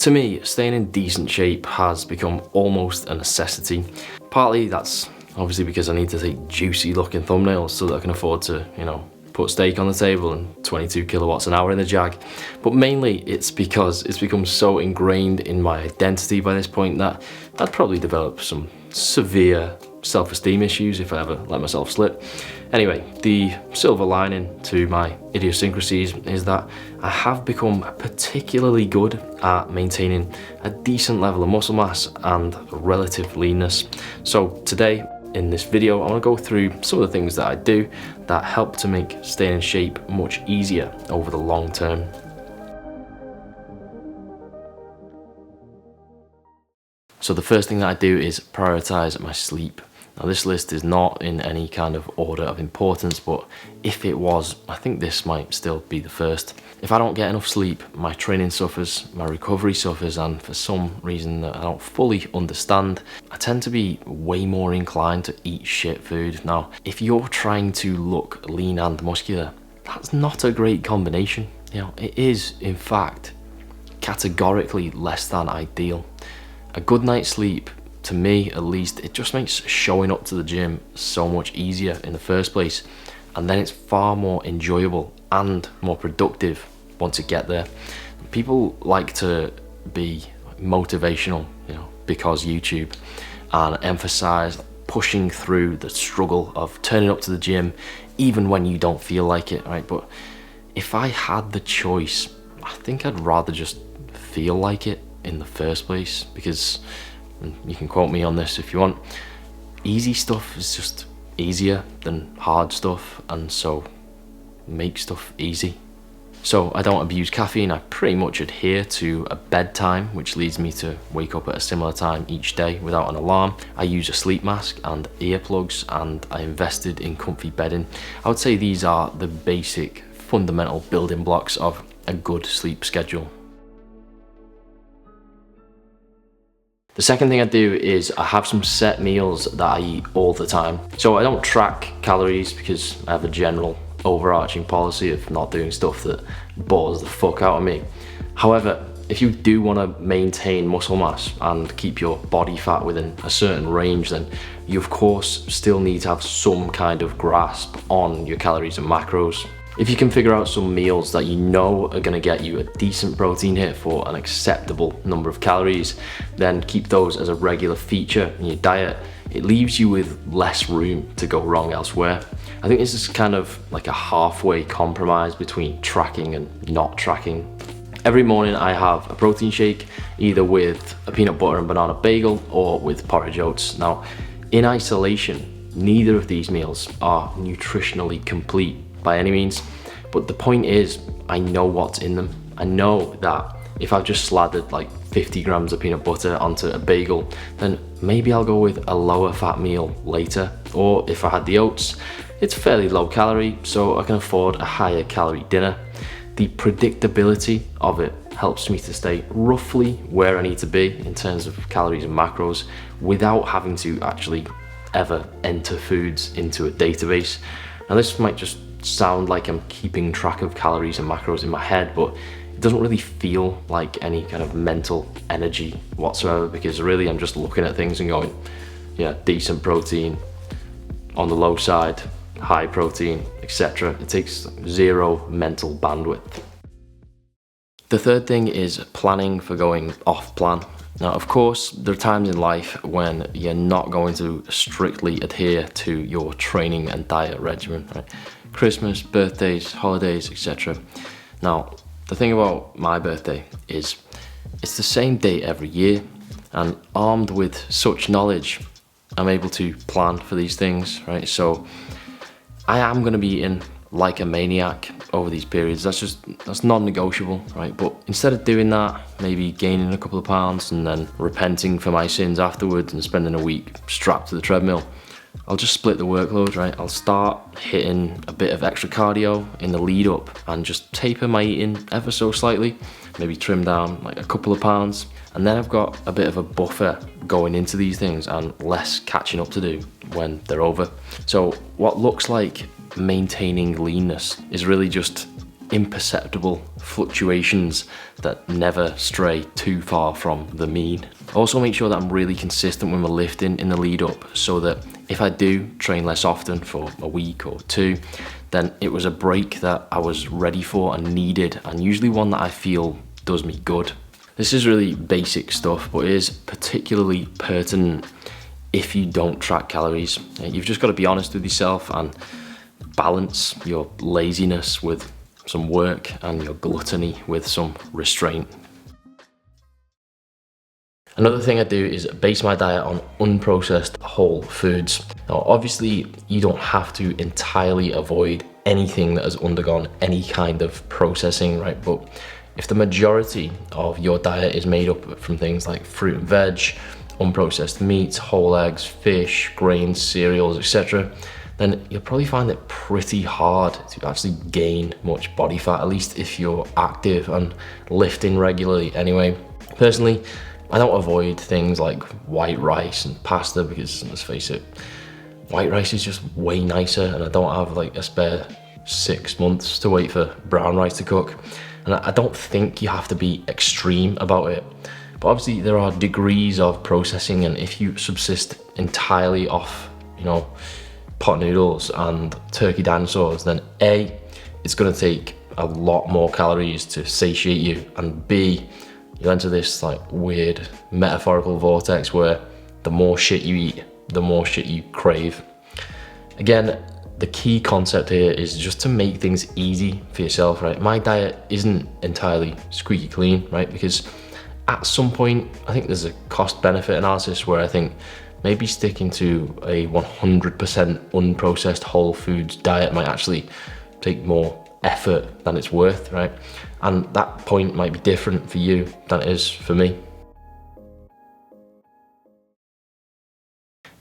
To me, staying in decent shape has become almost a necessity. Partly that's obviously because I need to take juicy looking thumbnails so that I can afford to, put steak on the table and 22 kilowatts an hour in the Jag. But mainly it's because it's become so ingrained in my identity by this point that I'd probably develop some severe self-esteem issues if I ever let myself slip. Anyway, the silver lining to my idiosyncrasies is that I have become particularly good at maintaining a decent level of muscle mass and relative leanness. So today, in this video, I want to go through some of the things that I do that help to make staying in shape much easier over the long term. So the first thing that I do is prioritize my sleep. Now this list is not in any kind of order of importance, but if it was, I think this might still be the first. If I don't get enough sleep, my training suffers, my recovery suffers, and for some reason that I don't fully understand, I tend to be way more inclined to eat shit food. Now, if you're trying to look lean and muscular, that's not a great combination. It is, in fact, categorically less than ideal. A good night's sleep, to me at least, it just makes showing up to the gym so much easier in the first place, and then it's far more enjoyable and more productive once you get there. People like to be motivational, because YouTube, and emphasize pushing through the struggle of turning up to the gym even when you don't feel like it, right? But if I had the choice, I think I'd rather just feel like it in the first place, because, and you can quote me on this if you want, easy stuff is just easier than hard stuff, and so make stuff easy. So I don't abuse caffeine. I pretty much adhere to a bedtime, which leads me to wake up at a similar time each day without an alarm. I use a sleep mask and earplugs, and I invested in comfy bedding. I would say these are the basic fundamental building blocks of a good sleep schedule. The second thing I do is I have some set meals that I eat all the time. So I don't track calories because I have a general overarching policy of not doing stuff that bores the fuck out of me. However, if you do want to maintain muscle mass and keep your body fat within a certain range, then you of course still need to have some kind of grasp on your calories and macros. If you can figure out some meals that you know are going to get you a decent protein hit for an acceptable number of calories, then keep those as a regular feature in your diet. It leaves you with less room to go wrong elsewhere. I think this is kind of like a halfway compromise between tracking and not tracking. Every morning I have a protein shake, either with a peanut butter and banana bagel or with porridge oats. Now, in isolation, neither of these meals are nutritionally complete by any means, but the point is, I know what's in them. I know that if I've just slathered like 50 grams of peanut butter onto a bagel, then maybe I'll go with a lower fat meal later. Or if I had the oats, it's fairly low calorie, so I can afford a higher calorie dinner. The predictability of it helps me to stay roughly where I need to be in terms of calories and macros without having to actually ever enter foods into a database. Now this might just sound like I'm keeping track of calories and macros in my head, but it doesn't really feel like any kind of mental energy whatsoever, because really I'm just looking at things and going, yeah, decent protein, on the low side, high protein, etc. It takes zero mental bandwidth. The third thing is planning for going off plan. Now, of course, there are times in life when you're not going to strictly adhere to your training and diet regimen, right? Christmas, birthdays, holidays, etc. Now, the thing about my birthday is it's the same date every year, and armed with such knowledge, I'm able to plan for these things, right? So I am going to be eating like a maniac over these periods. That's non-negotiable, right? But instead of doing that, maybe gaining a couple of pounds and then repenting for my sins afterwards and spending a week strapped to the treadmill, I'll just split the workload, right? I'll start hitting a bit of extra cardio in the lead up and just taper my eating ever so slightly, maybe trim down like a couple of pounds. And then I've got a bit of a buffer going into these things and less catching up to do when they're over. So what looks like maintaining leanness is really just imperceptible fluctuations that never stray too far from the mean. Also make sure that I'm really consistent with my lifting in the lead up, so that if I do train less often for a week or two, then it was a break that I was ready for and needed, and usually one that I feel does me good. This is really basic stuff, but it is particularly pertinent if you don't track calories. You've just got to be honest with yourself and balance your laziness with some work and your gluttony with some restraint. Another thing I do is base my diet on unprocessed whole foods. Now, obviously, you don't have to entirely avoid anything that has undergone any kind of processing, right? But if the majority of your diet is made up from things like fruit and veg, unprocessed meats, whole eggs, fish, grains, cereals, etc., then you'll probably find it pretty hard to actually gain much body fat, at least if you're active and lifting regularly anyway. Personally, I don't avoid things like white rice and pasta because, let's face it, white rice is just way nicer, and I don't have like a spare 6 months to wait for brown rice to cook. And I don't think you have to be extreme about it. But obviously there are degrees of processing, and if you subsist entirely off, pot noodles and turkey dinosaurs, then A, it's gonna take a lot more calories to satiate you, and B, you'll enter this like weird metaphorical vortex where the more shit you eat, the more shit you crave. Again, the key concept here is just to make things easy for yourself, right? My diet isn't entirely squeaky clean, right? Because at some point, I think there's a cost benefit analysis where I think maybe sticking to a 100% unprocessed whole foods diet might actually take more effort than it's worth, right? And that point might be different for you than it is for me.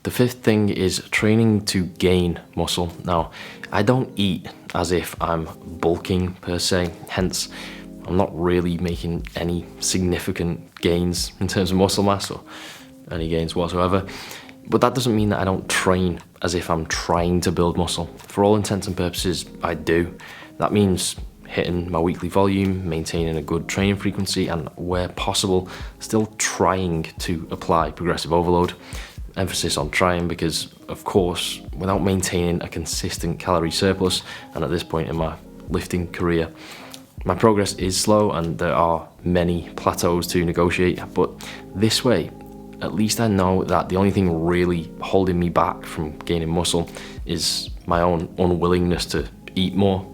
The fifth thing is training to gain muscle. Now, I don't eat as if I'm bulking per se, hence I'm not really making any significant gains in terms of muscle mass or any gains whatsoever. But that doesn't mean that I don't train as if I'm trying to build muscle. For all intents and purposes, I do. That means hitting my weekly volume, maintaining a good training frequency, and where possible, still trying to apply progressive overload. Emphasis on trying because, of course, without maintaining a consistent calorie surplus, and at this point in my lifting career, my progress is slow and there are many plateaus to negotiate. But this way, at least I know that the only thing really holding me back from gaining muscle is my own unwillingness to eat more.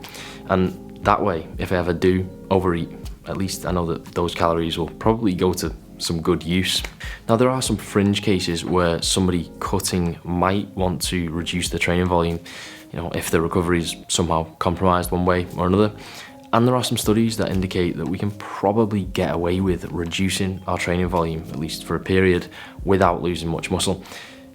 And that way, if I ever do overeat, at least I know that those calories will probably go to some good use. Now, there are some fringe cases where somebody cutting might want to reduce the training volume, if the recovery is somehow compromised one way or another. And there are some studies that indicate that we can probably get away with reducing our training volume, at least for a period, without losing much muscle.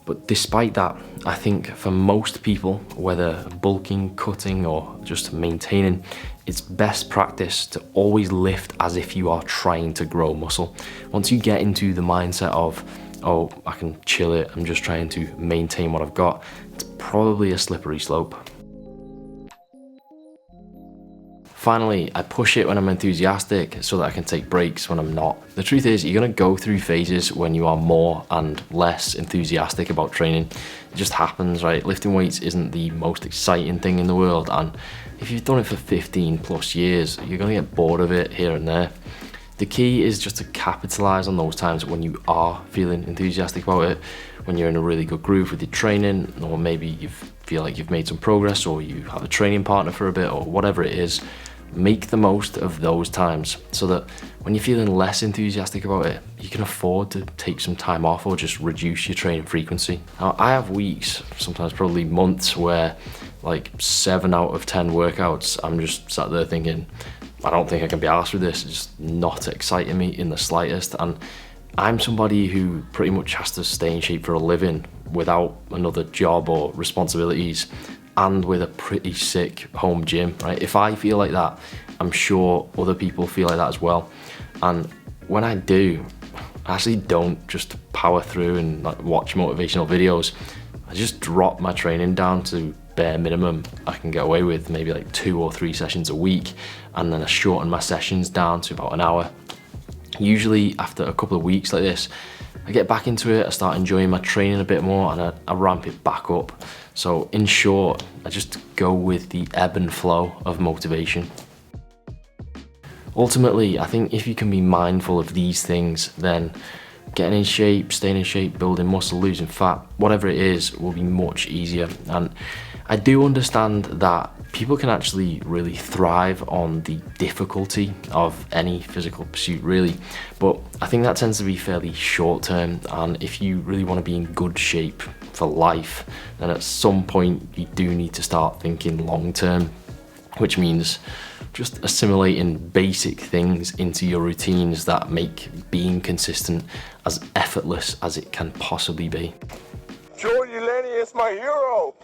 But despite that, I think for most people, whether bulking, cutting, or just maintaining, it's best practice to always lift as if you are trying to grow muscle. Once you get into the mindset of, oh, I can chill it, I'm just trying to maintain what I've got, it's probably a slippery slope. Finally, I push it when I'm enthusiastic so that I can take breaks when I'm not. The truth is, you're gonna go through phases when you are more and less enthusiastic about training. It just happens, right? Lifting weights isn't the most exciting thing in the world, and if you've done it for 15 plus years, you're gonna get bored of it here and there. The key is just to capitalize on those times when you are feeling enthusiastic about it, when you're in a really good groove with your training, or maybe you feel like you've made some progress, or you have a training partner for a bit, or whatever it is. Make the most of those times so that when you're feeling less enthusiastic about it, you can afford to take some time off or just reduce your training frequency. Now, I have weeks, sometimes probably months, where like 7 out of 10 workouts, I'm just sat there thinking, I don't think I can be arsed with this. It's just not exciting me in the slightest. And I'm somebody who pretty much has to stay in shape for a living without another job or responsibilities, and with a pretty sick home gym, right? If I feel like that, I'm sure other people feel like that as well. And when I do, I actually don't just power through and like watch motivational videos. I just drop my training down to bare minimum I can get away with, maybe like 2 or 3 sessions a week, and then I shorten my sessions down to about an hour. Usually after a couple of weeks like this, I get back into it, I start enjoying my training a bit more, and I ramp it back up. So in short, I just go with the ebb and flow of motivation. Ultimately, I think if you can be mindful of these things, then getting in shape, staying in shape, building muscle, losing fat, whatever it is, will be much easier. And I do understand that people can actually really thrive on the difficulty of any physical pursuit, really. But I think that tends to be fairly short term. And if you really want to be in good shape for life, then at some point you do need to start thinking long term, which means just assimilating basic things into your routines that make being consistent as effortless as it can possibly be. Jordy Lenny is my hero.